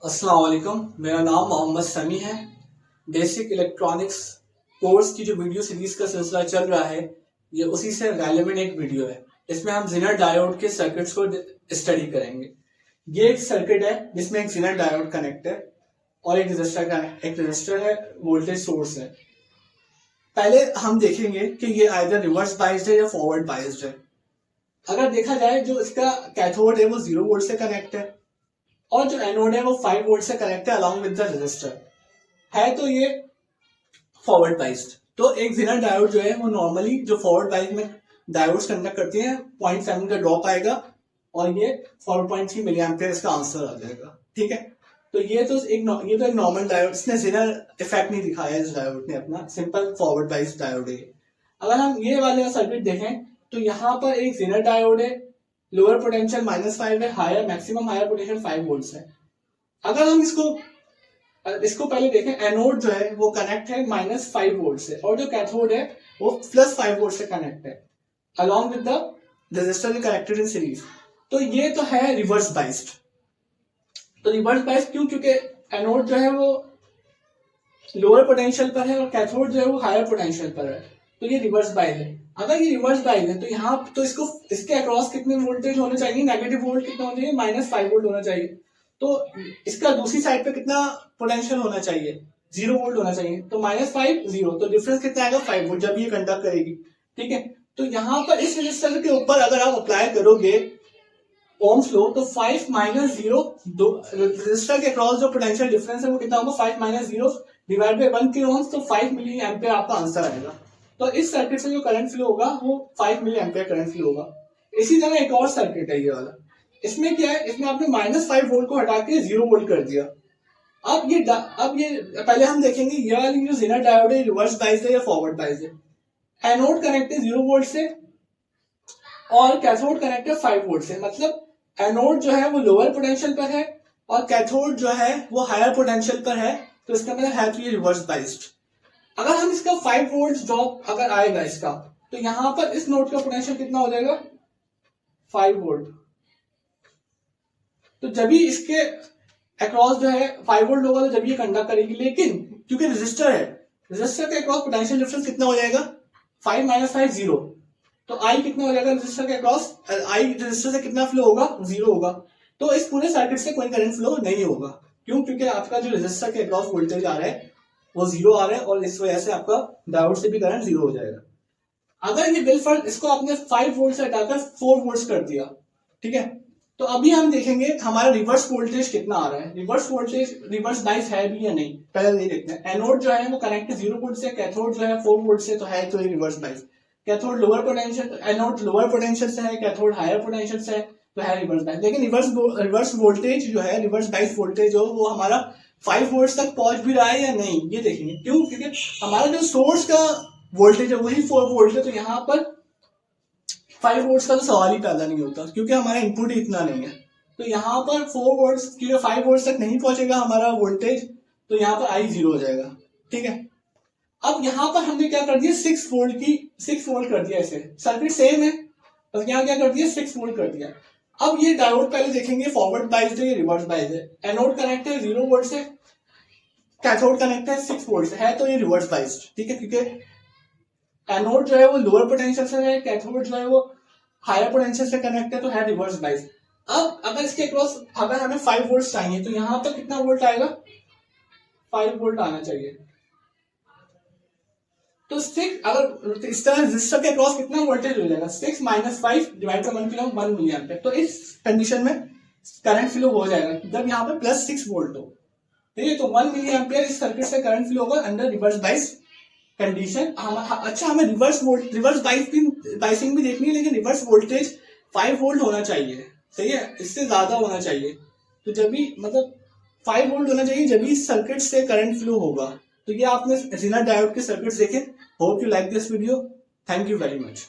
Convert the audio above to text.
अस्सलाम वालेकुम, मेरा नाम मोहम्मद समी है। बेसिक इलेक्ट्रॉनिक्स कोर्स की जो वीडियो सीरीज का सिलसिला चल रहा है, ये उसी से रेलेवेंट एक वीडियो है। इसमें हम जेनर डायोड के सर्किट्स को स्टडी करेंगे। ये एक सर्किट है जिसमें एक जेनर डायोड कनेक्ट है और एक रजिस्टर है, वोल्टेज सोर्स है। पहले हम देखेंगे कि ये आइदर रिवर्स बाइस्ड है या फॉरवर्ड बाइस्ड है। अगर देखा जाए, जो इसका कैथोड है वो 0 वोल्ट से कनेक्ट है और जो एनोड है वो 5 वोल्ट से कनेक्ट है अलॉन्ग विद द रेजिस्टर है, तो ये फॉरवर्ड बाइस्ड। तो एक जेनर डायोड जो है वो नॉर्मली जो फॉरवर्ड बाइस्ड में डायोड्स कंडक्ट करती हैं 0.7 का ड्रॉप आएगा और ये 4.3 मिली एम्पियर इसका आंसर आ जाएगा। ठीक है, तो ये तो एक नॉर्मल डायोड, इसने जेनर इफेक्ट नहीं दिखाया इस डायोड ने, अपना सिंपल फॉरवर्ड बाइस्ड डायोड है। अगर हम ये वाले सर्किट देखें तो यहाँ पर एक जेनर डायोड है, लोअर पोटेंशियल -5 है, higher maximum higher potential 5 volts है। अगर हम इसको पहले देखें, एनोड जो है वो कनेक्ट है -5 वोल्ट से और जो कैथोड है वो +5 वोल्ट से कनेक्ट है along with the resistor connected in series. तो ये तो है रिवर्स बाइस्ड। तो रिवर्स बाइस्ड क्यों? क्योंकि एनोड जो है वो लोअर पोटेंशियल पर है और कैथोड जो है वो हायर पोटेंशियल पर है, तो ये रिवर्स बाइस्ड है। अगर ये रिवर्स बाइस्ड है तो यहाँ तो इसके अक्रॉस कितने वोल्टेज होने चाहिए? नेगेटिव वोल्ट कितना होना चाहिए? -5 वोल्ट होना चाहिए। तो इसका दूसरी साइड पे कितना पोटेंशियल होना चाहिए? 0 वोल्ट होना चाहिए। तो -5 0, तो डिफरेंस कितना आएगा? 5 वोल्ट, जब ये कंडक्ट करेगी। ठीक है, तो यहाँ पर इस रजिस्टर के ऊपर अगर आप अप्लाई करोगे ओम्स लॉ, तो 5 - 0, रजिस्टर के अक्रॉस जो पोटेंशियल डिफरेंस है वो कितना होगा? 5 - 0 डिवाइड बाय 1 किलो ओम्स, तो 5 मिली एम्पियर आपका आंसर आएगा। तो इस सर्किट से जो करंट फ्लो होगा वो 5 मिली एम्पियर करंट फ्लो होगा। इसी तरह एक और सर्किट है ये वाला। इसमें क्या है? इसमें आपने -5 वोल्ट को हटा के 0 वोल्ट कर दिया। अब ये पहले हम देखेंगे ये वाली जो जेनर डायोड है रिवर्स बाइस्ड है या फॉरवर्ड बाइस्ड है। एनोड कनेक्ट है 0 वोल्ट से और कैथोड कनेक्ट है 5 वोल्ट से। मतलब एनोड जो है वो लोअर पोटेंशियल पर है और कैथोड जो है वो हायर पोटेंशियल पर है, तो इसका मतलब है कि ये रिवर्स बाइस्ड। अगर हम इसका 5 वोल्ट ड्रॉप अगर आएगा इसका, तो यहां पर इस नोड का पोटेंशियल कितना हो जाएगा? 5 वोल्ट। तो जब भी इसके अक्रॉस जो है 5 वोल्ट होगा तो जब ये कंडक्ट करेगी, लेकिन क्योंकि रेजिस्टर है, रेजिस्टर के अक्रॉस पोटेंशियल डिफरेंस कितना हो जाएगा? 5 - 5 0। तो आई कितना हो जाएगा रेजिस्टर के अक्रॉस? आई रेजिस्टर से कितना फ्लो होगा? 0 होगा। तो इस पूरे सर्किट से कोई करंट फ्लो नहीं होगा। क्यों? क्योंकि आपका जो रेजिस्टर के अक्रॉस वोल्टेज आ रहा है वो 0 आ रहा है और इस वजह से आपका डायोड से भी करंट 0 हो जाएगा। अगर ये बिलफर्ड इसको आपने 5 वोल्ट से हटाकर 4 वोल्ट कर दिया, ठीक है, तो अभी हम देखेंगे हमारा रिवर्स वोल्टेज कितना आ रहा है। रिवर्स वोल्टेज रिवर्स बाइस है भी या नहीं, पहले ये देखते हैं। एनोड जो है वो कनेक्ट 0 वोल्ट से, कैथोड जो है 4 वोल्ट से, तो है तो ये reverse bias. Cathode lower potential, anode lower potential से है, कैथोड हायर पोटेंशियल से है, तो है रिवर्स बाइस। लेकिन रिवर्स वोल्टेज जो है, रिवर्स बाइस वोल्टेज हो, वो हमारा 5 वोल्ट तक पहुंच भी रहा है या नहीं, ये देखेंगे। क्यों? क्योंकि हमारा जो सोर्स का वोल्टेज है वही 4 वोल्ट है, तो यहाँ पर 5 वोल्ट का तो सवाल ही पैदा नहीं होता क्योंकि हमारा इनपुट ही इतना नहीं है। तो यहाँ पर 4 वोल्ट, क्योंकि 5 वोल्ट तक नहीं पहुंचेगा हमारा वोल्टेज, तो यहाँ पर आई 0 हो जाएगा। ठीक है, अब यहाँ पर हमने क्या कर दिया? 6 वोल्ट कर दिया। इसे सर्किट सेम है, बस यहाँ क्या कर दिया? 6 वोल्ट कर दिया। अब ये डायोड पहले देखेंगे फॉरवर्ड बाइस्ड है या रिवर्स बाइस्ड है। एनोड कनेक्ट है 0 वोल्ट से, कैथोड कनेक्ट है 6 वोल्ट से, है तो ये रिवर्स बाइस्ड। ठीक है, क्योंकि एनोड जो है वो लोअर पोटेंशियल से है, कैथोड जो है वो हायर पोटेंशियल से कनेक्ट है, तो है रिवर्स बाइस्ड। अब अगर इसके अक्रॉस अगर हमें 5 वोल्ट चाहिए, तो यहाँ पर कितना वोल्ट आएगा? 5 वोल्ट आना चाहिए। तो 6 अगर इस तरह रेजिस्टर के अक्रॉस कितना वोल्टेज हो जाएगा? 6 - 5 divide by 1 kilo 1 milli ampere. तो इस कंडीशन में करंट फ्लो हो जाएगा जब यहाँ पे +6 वोल्ट हो। ठीक है, तो 1 मिली एम्पियर इस सर्किट से करंट फ्लो होगा अंडर रिवर्स बाइस कंडीशन। अच्छा, हमें रिवर्स बाइसिंग भी देखनी है, लेकिन रिवर्स वोल्टेज 5 वोल्ट होना चाहिए। सही है, इससे ज्यादा होना चाहिए। तो जब भी मतलब 5 वोल्ट होना चाहिए जब भी इस सर्किट से करंट फ्लो होगा। तो ये आपने जेनर डायोड के सर्किट्स देखे। Hope you like this video. Thank you very much.